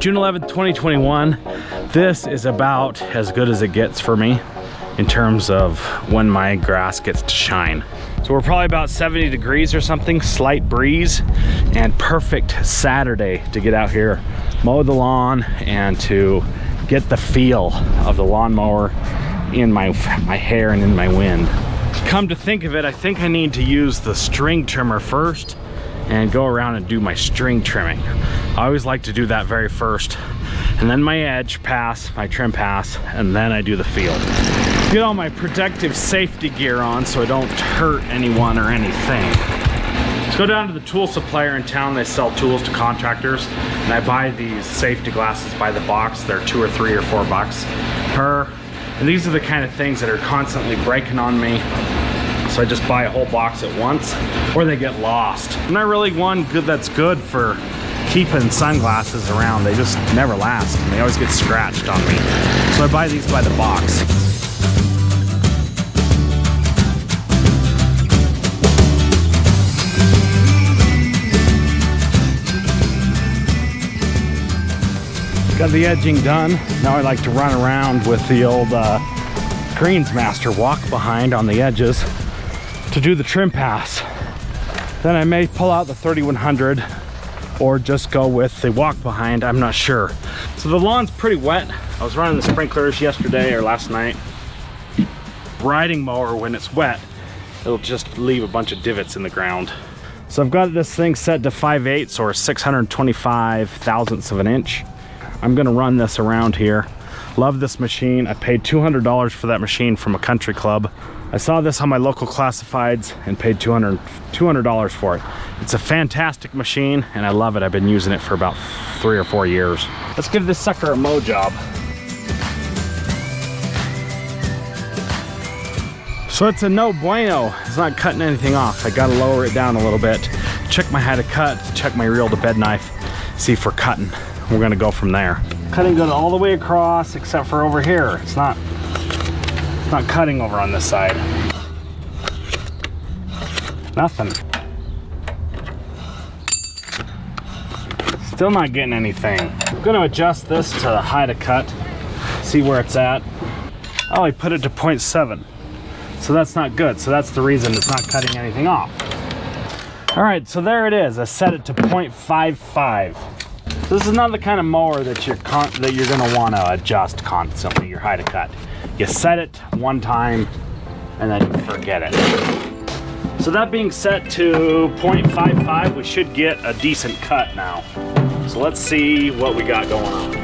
June 11th, 2021. This is about as good as it gets for me in terms of when my grass gets to shine. So we're probably about 70 degrees or something, slight breeze, and perfect Saturday to get out here, mow the lawn, and to get the feel of the lawnmower in my hair and in my wind. Come to think of it, I think I need to use the string trimmer first and go around and do my string trimming. I always like to do that very first, and then my edge pass, my trim pass, and then I do the field. Get all my protective safety gear on so I don't hurt anyone or anything. Let's go down to the tool supplier in town. They sell tools to contractors, and I buy these safety glasses by the box. They're $2 or $3 or $4 per. And these are the kind of things that are constantly breaking on me. So I just buy a whole box at once, or they get lost. I'm not really one that's good for keeping sunglasses around. They just never last, and they always get scratched on me. So I buy these by the box. Got the edging done. Now I like to run around with the old Greensmaster walk behind on the edges to do the trim pass. Then I may pull out the 3100 or just go with the walk behind, I'm not sure. So the lawn's pretty wet. I was running the sprinklers yesterday or last night. Riding mower, when it's wet, it'll just leave a bunch of divots in the ground. So I've got this thing set to 5/8 or 625 thousandths of an inch. I'm gonna run this around here. Love this machine. I paid $200 for that machine from a country club. I saw this on my local classifieds and paid $200 for it. It's a fantastic machine and I love it. I've been using it for about 3 or 4 years. Let's give this sucker a mow job. So it's a no bueno. It's not cutting anything off. I gotta lower it down a little bit. Check my how to cut, check my reel to bed knife, see if we're cutting. We're gonna go from there. Cutting goes all the way across except for over here. It's not cutting over on this side. Nothing. Still not getting anything. I'm gonna adjust this to the high to cut, see where it's at. Oh, I put it to 0.7. So that's not good. So that's the reason it's not cutting anything off. All right, so there it is. I set it to 0.55. This is not the kind of mower that you're gonna want to adjust constantly, your high to cut. You set it one time and then you forget it. So that being set to 0.55, we should get a decent cut now. So let's see what we got going on.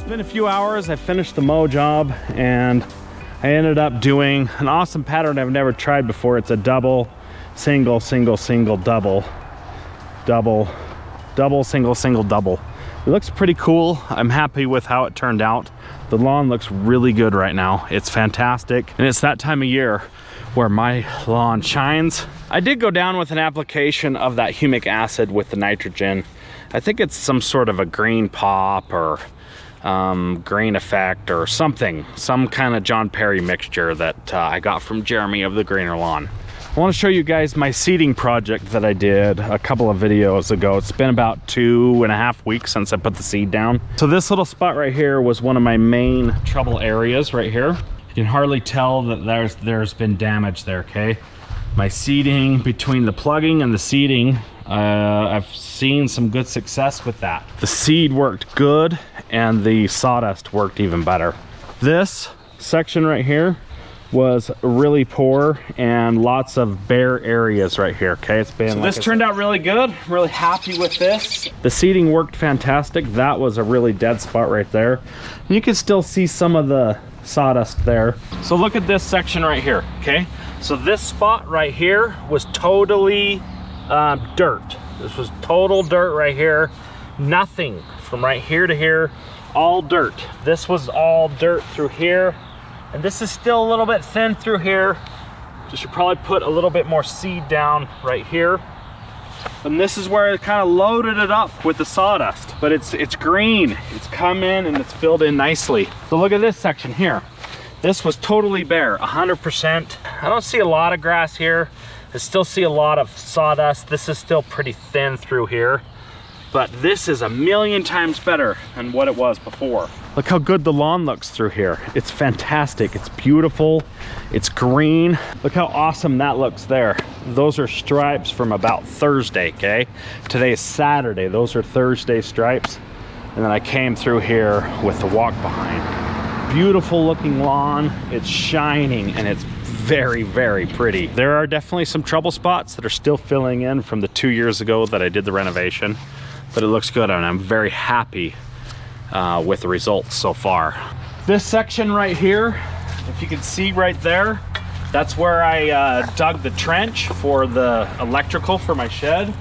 Been a few hours. I finished the mow job and I ended up doing an awesome pattern I've never tried before. It's a double, single, single, single, double, double, double, single, single, double. It looks pretty cool. I'm happy with how it turned out. The lawn looks really good right now. It's fantastic. And it's that time of year where my lawn shines. I did go down with an application of that humic acid with the nitrogen. I think it's some sort of a green pop or green effect or something, some kind of John Perry mixture that I got from Jeremy of the Greener Lawn. I want to show you guys my seeding project that I did a couple of videos ago. It's been about 2.5 weeks since I put the seed down. So this little spot right here was one of my main trouble areas right here. You You can hardly tell that there's been damage there, okay? My seeding, between the plugging and the seeding, I've seen some good success with that. The seed worked good and the sawdust worked even better. This section right here was really poor and lots of bare areas right here, okay? It's been, so this turned out really good. I'm really happy with this. The seeding worked fantastic. That was a really dead spot right there. And you can still see some of the sawdust there. So look at this section right here, okay? So this spot right here was totally dirt. This was total dirt right here. Nothing from right here to here, all dirt. This was all dirt through here. And this is still a little bit thin through here. So should probably put a little bit more seed down right here. And this is where it kind of loaded it up with the sawdust, but it's green. It's come in and it's filled in nicely. So look at this section here. This was totally bare, 100%. I don't see a lot of grass here. I still see a lot of sawdust. This is still pretty thin through here, but this is a million times better than what it was before. Look how good the lawn looks through here. It's fantastic, it's beautiful, it's green. Look how awesome that looks there. Those are stripes from about Thursday, okay? Today is Saturday, those are Thursday stripes. And then I came through here with the walk behind. Beautiful looking lawn, it's shining and it's very, very pretty. There are definitely some trouble spots that are still filling in from the 2 years ago that I did the renovation, but it looks good and I'm very happy with the results so far. This section right here, if you can see right there, that's where I dug the trench for the electrical for my shed.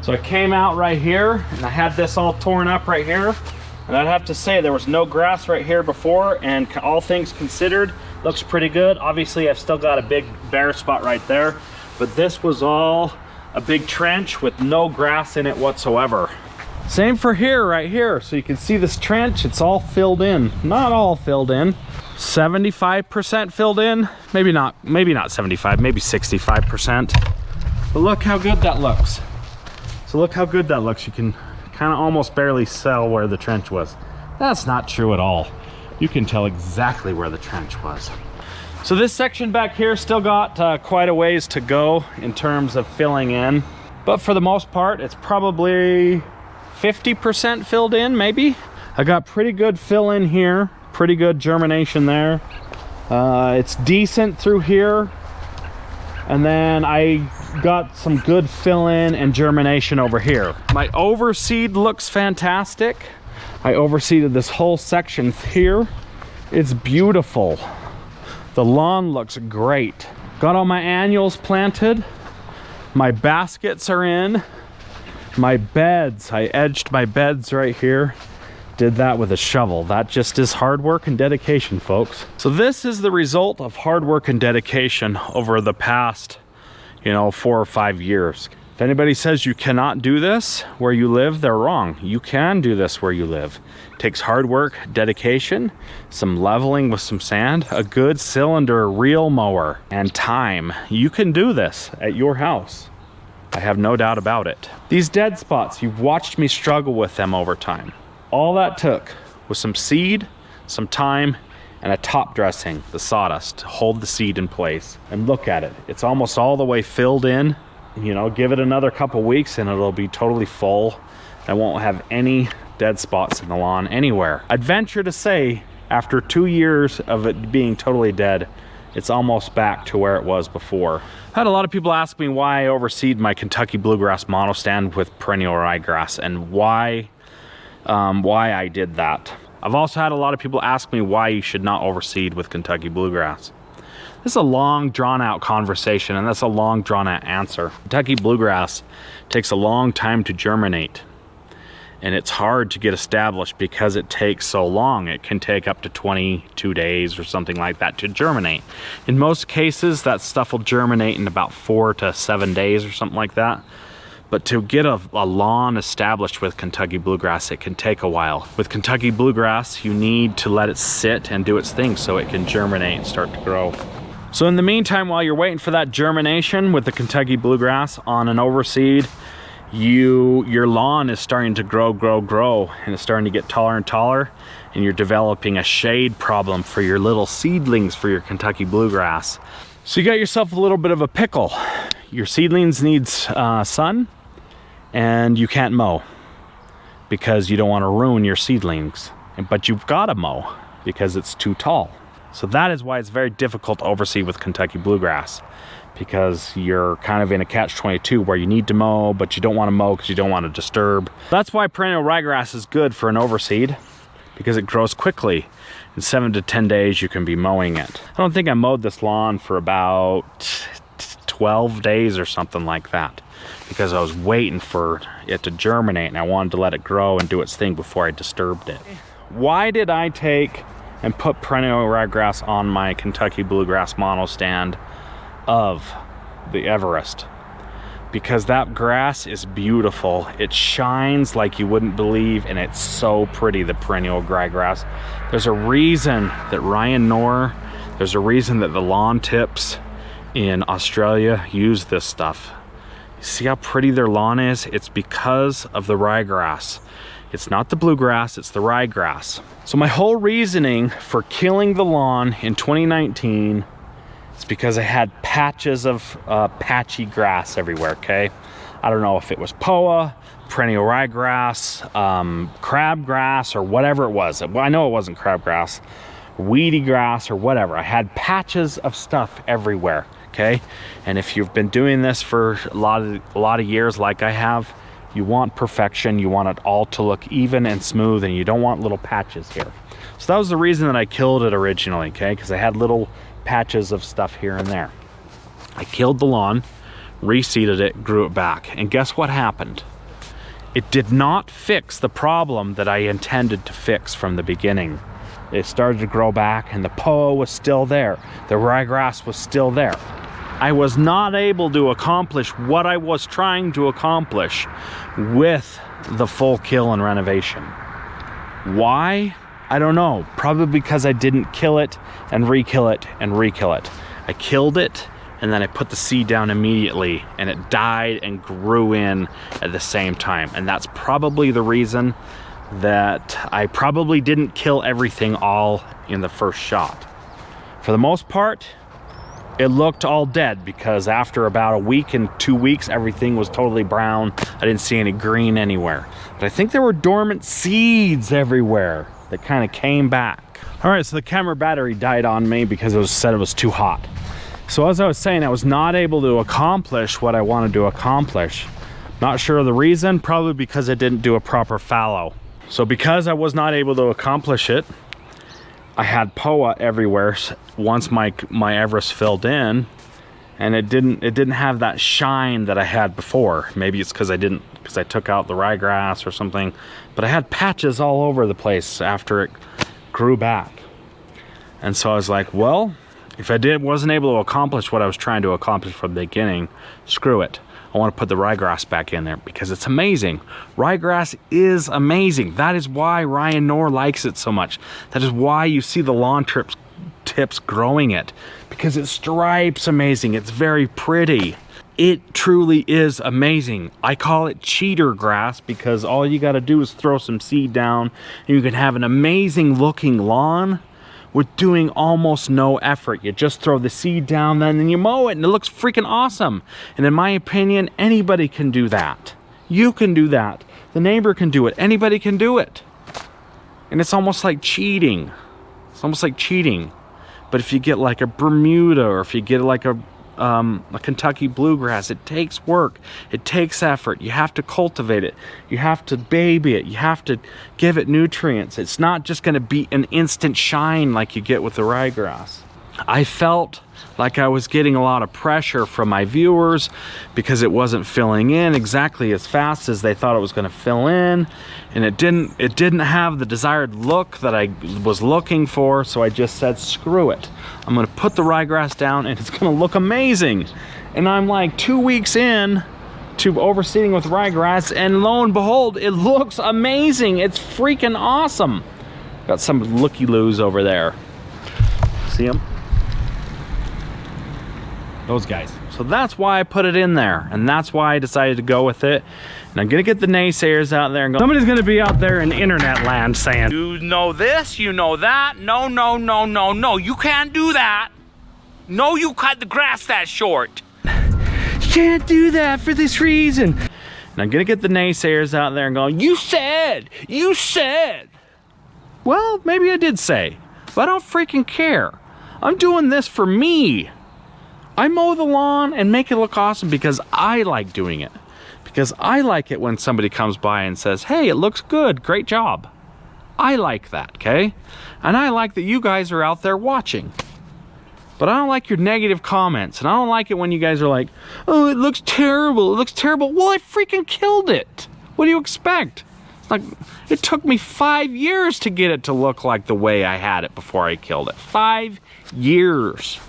So I came out right here and I had this all torn up right here. And I'd have to say there was no grass right here before, and all things considered, looks pretty good. Obviously I've still got a big bare spot right there, but this was all a big trench with no grass in it whatsoever. Same for here, right here. So you can see this trench, it's all filled in. Not all filled in. 75% filled in. Maybe not 75, maybe 65%. But look how good that looks. So look how good that looks. You can kind of almost barely tell where the trench was. That's not true at all. You can tell exactly where the trench was. So this section back here still got quite a ways to go in terms of filling in. But for the most part, it's probably 50% filled in, maybe. I got pretty good fill in here, pretty good germination there. It's decent through here. And then I got some good fill in and germination over here. My overseed looks fantastic. I overseeded this whole section here. It's beautiful. The lawn looks great. Got all my annuals planted. My baskets are in. My beds, I edged my beds right here. Did that with a shovel. That just is hard work and dedication, folks. So this is the result of hard work and dedication over the past, 4 or 5 years. If anybody says you cannot do this where you live, they're wrong. You can do this where you live. It takes hard work, dedication, some leveling with some sand, a good cylinder reel mower, and time. You can do this at your house. I have no doubt about it. These dead spots, you've watched me struggle with them over time. All that took was some seed, some time, and a top dressing, the sawdust, to hold the seed in place. And look at it, it's almost all the way filled in. Give it another couple weeks and it'll be totally full. I won't have any dead spots in the lawn anywhere. I'd venture to say, after 2 years of it being totally dead, it's almost back to where it was before. I had a lot of people ask me why I overseed my Kentucky Bluegrass monostand with Perennial Ryegrass and why I did that. I've also had a lot of people ask me why you should not overseed with Kentucky Bluegrass. This is a long drawn out conversation and that's a long drawn out answer. Kentucky Bluegrass takes a long time to germinate. And it's hard to get established because it takes so long. It can take up to 22 days or something like that to germinate. In most cases, that stuff will germinate in about 4 to 7 days or something like that. But to get a lawn established with Kentucky Bluegrass, it can take a while. With Kentucky Bluegrass, you need to let it sit and do its thing so it can germinate and start to grow. So in the meantime, while you're waiting for that germination with the Kentucky Bluegrass on an overseed, your lawn is starting to grow, and it's starting to get taller and taller, and you're developing a shade problem for your little seedlings for your Kentucky Bluegrass. So you got yourself a little bit of a pickle. Your seedlings needs sun, and you can't mow because you don't want to ruin your seedlings, but you've got to mow because it's too tall. So that is why it's very difficult to overseed with Kentucky Bluegrass, because you're kind of in a catch-22 where you need to mow, but you don't want to mow because you don't want to disturb. That's why perennial ryegrass is good for an overseed, because it grows quickly. In 7 to 10 days, you can be mowing it. I don't think I mowed this lawn for about 12 days or something like that, because I was waiting for it to germinate and I wanted to let it grow and do its thing before I disturbed it. Why did I take and put perennial ryegrass on my Kentucky Bluegrass monostand of the Everest? Because that grass is beautiful. It shines like you wouldn't believe, and it's so pretty, the perennial ryegrass. There's a reason that Ryan Knorr, there's a reason that the lawn tips in Australia use this stuff. You see how pretty their lawn is? It's because of the ryegrass. It's not the bluegrass, it's the ryegrass. So my whole reasoning for killing the lawn in 2019 is because I had patches of patchy grass everywhere, okay? I don't know if it was POA, perennial ryegrass, crabgrass, or whatever it was. I know it wasn't crabgrass, weedy grass, or whatever. I had patches of stuff everywhere, okay? And if you've been doing this for a lot of years like I have, you want perfection, you want it all to look even and smooth, and you don't want little patches here. So that was the reason that I killed it originally, okay? Because I had little patches of stuff here and there. I killed the lawn, reseeded it, grew it back, and guess what happened? It did not fix the problem that I intended to fix from the beginning. It started to grow back, and the POA was still there. The ryegrass was still there. I was not able to accomplish what I was trying to accomplish with the full kill and renovation. Why? I don't know. Probably because I didn't kill it and re-kill it and re-kill it. I killed it, and then I put the seed down immediately, and it died and grew in at the same time. And that's probably the reason that I probably didn't kill everything all in the first shot. For the most part, it looked all dead, because after about a week and 2 weeks, everything was totally brown. I didn't see any green anywhere. But I think there were dormant seeds everywhere that kind of came back. All right, so the camera battery died on me because it said it was too hot. So as I was saying, I was not able to accomplish what I wanted to accomplish. Not sure of the reason, probably because I didn't do a proper fallow. So because I was not able to accomplish it, I had POA everywhere once my Everest filled in, and it didn't have that shine that I had before. Maybe it's because I took out the ryegrass or something, but I had patches all over the place after it grew back. And so I was like, well, if I wasn't able to accomplish what I was trying to accomplish from the beginning, screw it. I want to put the ryegrass back in there because it's amazing. Ryegrass is amazing. That is why Ryan Knorr likes it so much. That is why you see the lawn tips growing it, because it stripes amazing. It's very pretty. It truly is amazing. I call it cheater grass because all you got to do is throw some seed down and you can have an amazing looking lawn with doing almost no effort. You just throw the seed down, then you mow it, and it looks freaking awesome. And in my opinion, anybody can do that. You can do that. The neighbor can do it. Anybody can do it. And it's almost like cheating. It's almost like cheating. But if you get like a Bermuda, or if you get like a Kentucky Bluegrass, it takes work, it takes effort. You have to cultivate it, you have to baby it, you have to give it nutrients. It's not just going to be an instant shine like you get with the ryegrass. I felt like I was getting a lot of pressure from my viewers because it wasn't filling in exactly as fast as they thought it was going to fill in, and it didn't have the desired look that I was looking for. So I just said, screw it, I'm going to put the ryegrass down and it's going to look amazing. And I'm like 2 weeks in to overseeding with ryegrass, and lo and behold, it looks amazing. It's freaking awesome. Got some looky-loos over there. See them? Those guys. So that's why I put it in there, and that's why I decided to go with it. And I'm gonna get the naysayers out there and go, somebody's gonna be out there in internet land saying, you know this, you know that, no, no, no, no, no, you can't do that. No, you cut the grass that short. You can't do that for this reason. And I'm gonna get the naysayers out there and go, you said. Well, maybe I did say, but I don't freaking care. I'm doing this for me. I mow the lawn and make it look awesome because I like doing it. Because I like it when somebody comes by and says, hey, it looks good, great job. I like that, okay? And I like that you guys are out there watching. But I don't like your negative comments, and I don't like it when you guys are like, oh, it looks terrible, it looks terrible. Well, I freaking killed it. What do you expect? Like, it took me 5 years to get it to look like the way I had it before I killed it. 5 years.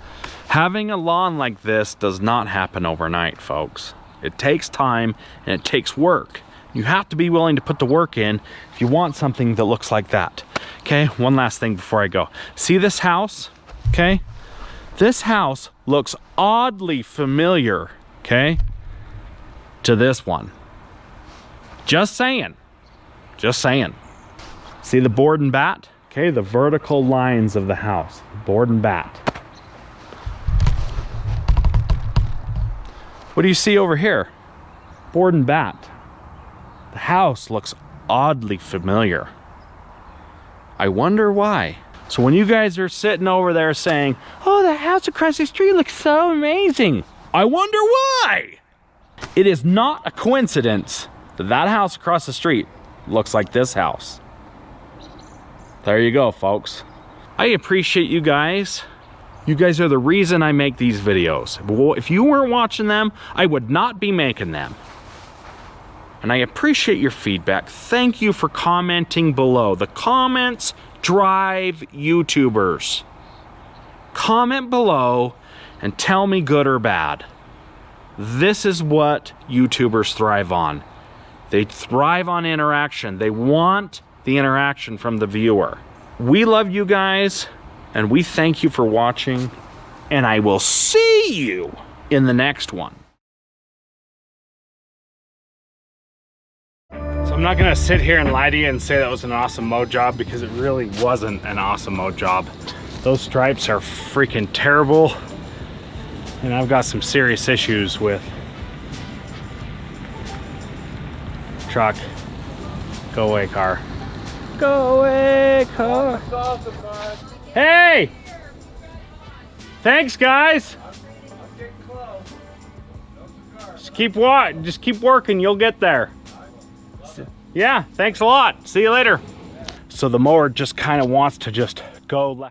Having a lawn like this does not happen overnight, folks. It takes time and it takes work. You have to be willing to put the work in if you want something that looks like that. Okay, one last thing before I go. See this house, okay? This house looks oddly familiar, okay, to this one. Just saying. Just saying. See the board and bat? Okay, the vertical lines of the house, board and bat. What do you see over here? Board and bat. The house looks oddly familiar. I wonder why. So when you guys are sitting over there saying, oh, the house across the street looks so amazing, I wonder why. It is not a coincidence that that house across the street looks like this house. There you go, folks. I appreciate you guys. You guys are the reason I make these videos. If you weren't watching them, I would not be making them. And I appreciate your feedback. Thank you for commenting below. The comments drive YouTubers. Comment below and tell me good or bad. This is what YouTubers thrive on. They thrive on interaction. They want the interaction from the viewer. We love you guys. And we thank you for watching, and I will see you in the next one. So I'm not gonna sit here and lie to you and say that was an awesome mow job, because it really wasn't an awesome mow job. Those stripes are freaking terrible, and I've got some serious issues with truck. Go away, car. Go away, car. Hey! Thanks, guys. Just keep working, you'll get there. Yeah, thanks a lot. See you later. So the mower just kind of wants to just go left.